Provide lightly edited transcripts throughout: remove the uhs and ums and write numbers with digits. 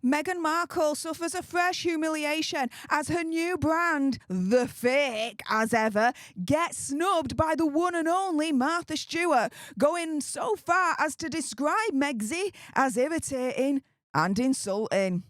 Meghan Markle suffers a fresh humiliation as her new brand, The Fake, as ever, gets snubbed by the one and only Martha Stewart, going so far as to describe Megxie as irritating and insulting.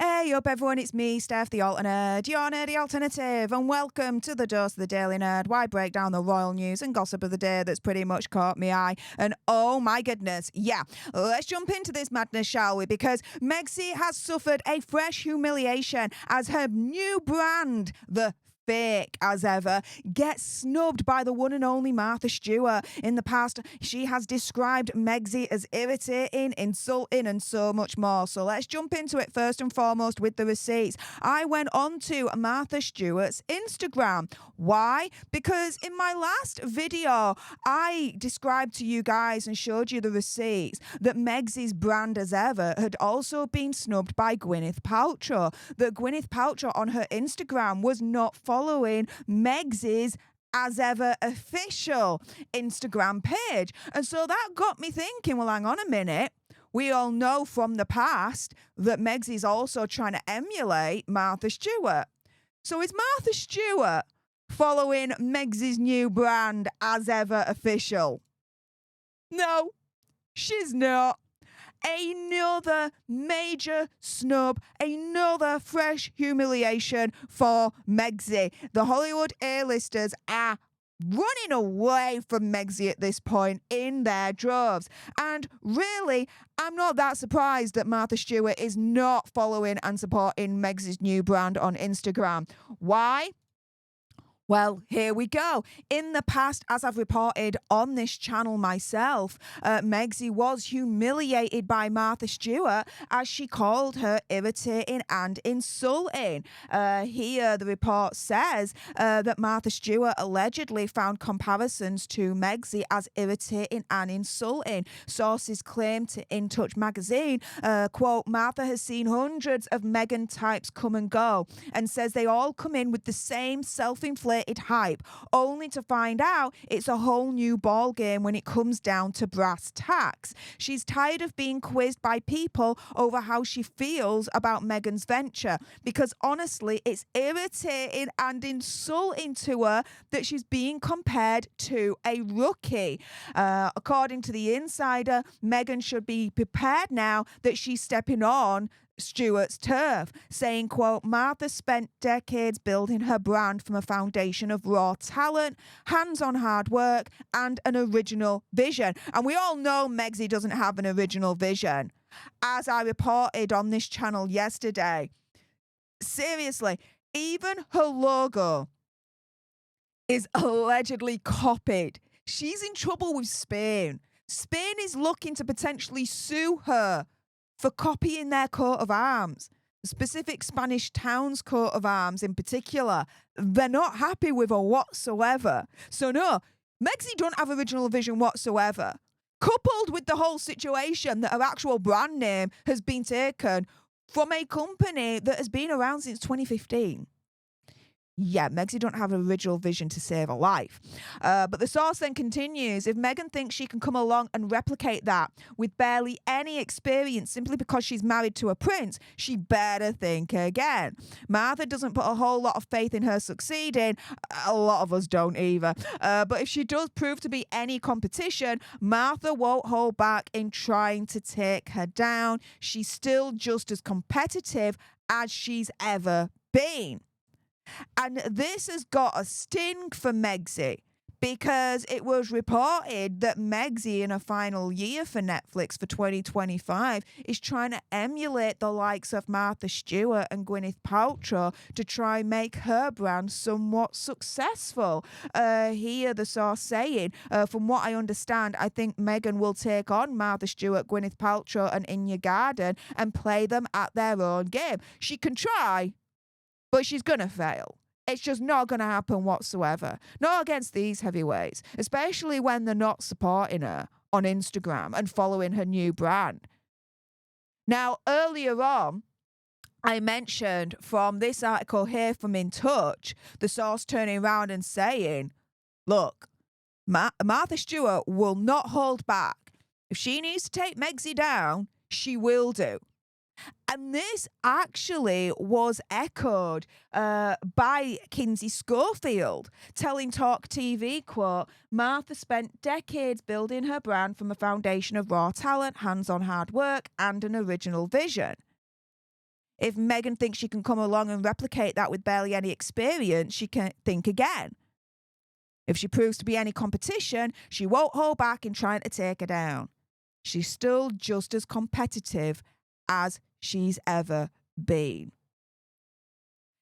Hey up everyone, it's me, Stef The Alter Nerd, your nerdy alternative, and welcome to the Dose of the Daily Nerd, where I break down the royal news and gossip of the day that's pretty much caught me eye. And oh my goodness, yeah, let's jump into this madness, shall we? Because Megxie has suffered a fresh humiliation as her new brand, The Fake, as ever, gets snubbed by the one and only Martha Stewart. In the past, she has described Megxie as irritating, insulting, and so much more. So let's jump into it first and foremost with the receipts. I went on to Martha Stewart's Instagram. Why? Because in my last video, I described to you guys and showed you the receipts that Megxie's brand as ever had also been snubbed by Gwyneth Paltrow. That Gwyneth Paltrow on her Instagram was not following Megxie's as ever official Instagram page. And so that got me thinking, well, hang on a minute. We all know from the past that Megxie's also trying to emulate Martha Stewart. So is Martha Stewart following Megxie's new brand as ever official? No, she's not. Another major snub, another fresh humiliation for Megxie. The Hollywood A-listers are running away from Megxie at this point in their droves. And really, I'm not that surprised that Martha Stewart is not following and supporting Megxie's new brand on Instagram. Why? Well, here we go. In the past, as I've reported on this channel myself, Megxie was humiliated by Martha Stewart as she called her irritating and insulting. Here, the report says that Martha Stewart allegedly found comparisons to Megxie as irritating and insulting. Sources claim to In Touch magazine, quote, Martha has seen hundreds of Meghan types come and go and says they all come in with the same self-inflated hype, only to find out it's a whole new ball game when it comes down to brass tacks. She's tired of being quizzed by people over how she feels about Meghan's venture, because honestly, it's irritating and insulting to her that she's being compared to a rookie. According to the Insider, Meghan should be prepared now that she's stepping on Stewart's turf, saying, quote, Martha spent decades building her brand from a foundation of raw talent, hands-on hard work, and an original vision. And we all know Megxie doesn't have an original vision. As I reported on this channel yesterday, seriously, even her logo is allegedly copied. She's in trouble with Spain. Spain is looking to potentially sue her for copying their coat of arms. The specific Spanish town's coat of arms in particular, they're not happy with her whatsoever. So no, Megxie don't have original vision whatsoever. Coupled with the whole situation that her actual brand name has been taken from a company that has been around since 2015. Yeah, Megxie don't have an original vision to save a life. But the source then continues, if Meghan thinks she can come along and replicate that with barely any experience simply because she's married to a prince, she better think again. Martha doesn't put a whole lot of faith in her succeeding. A lot of us don't either. But if she does prove to be any competition, Martha won't hold back in trying to take her down. She's still just as competitive as she's ever been. And this has got a sting for Megxie, because it was reported that Megxie in her final year for Netflix for 2025 is trying to emulate the likes of Martha Stewart and Gwyneth Paltrow to try and make her brand somewhat successful. Here the source saying, from what I understand, I think Meghan will take on Martha Stewart, Gwyneth Paltrow and In Your Garden and play them at their own game. She can try, but she's going to fail. It's just not going to happen whatsoever. Not against these heavyweights, especially when they're not supporting her on Instagram and following her new brand. Now, earlier on, I mentioned from this article here from In Touch, the source turning around and saying, look, Martha Stewart will not hold back. If she needs to take Megxie down, she will do. And this actually was echoed by Kinsey Schofield, telling Talk TV, quote, Martha spent decades building her brand from a foundation of raw talent, hands-on hard work, and an original vision. If Meghan thinks she can come along and replicate that with barely any experience, she can think again. If she proves to be any competition, she won't hold back in trying to take her down. She's still just as competitive as she's ever been.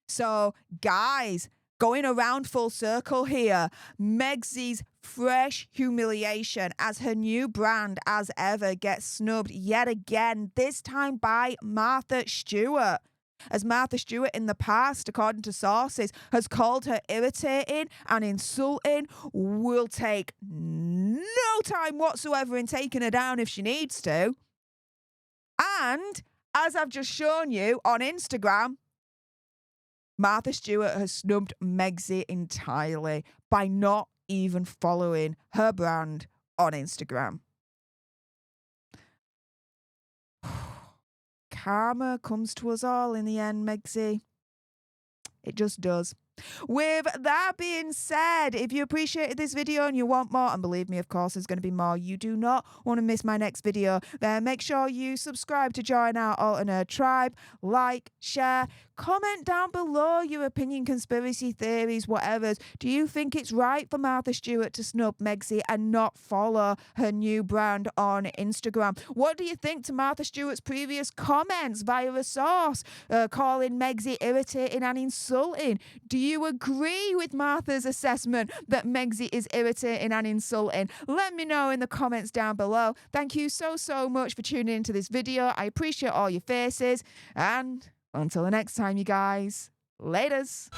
So, guys, going around full circle here, Megxie's fresh humiliation as her new brand as ever gets snubbed yet again, this time by Martha Stewart. As Martha Stewart in the past, according to sources, has called her irritating and insulting, will take no time whatsoever in taking her down if she needs to. And, as I've just shown you on Instagram, Martha Stewart has snubbed Megxie entirely by not even following her brand on Instagram. Karma comes to us all in the end, Megxie. It just does. With that being said, if you appreciated this video and you want more, and believe me, of course, there's going to be more, you do not want to miss my next video, then make sure you subscribe to join our Alter Nerd tribe, like, share, comment down below your opinion, conspiracy theories, whatever. Do you think it's right for Martha Stewart to snub Megxie and not follow her new brand on Instagram? What do you think to Martha Stewart's previous comments via a source, calling Megxie irritating and insulting? Do you agree with Martha's assessment that Megxie is irritating and insulting? Let me know in the comments down below. Thank you so much for tuning into this video. I appreciate all your faces. And until the next time, you guys, laters.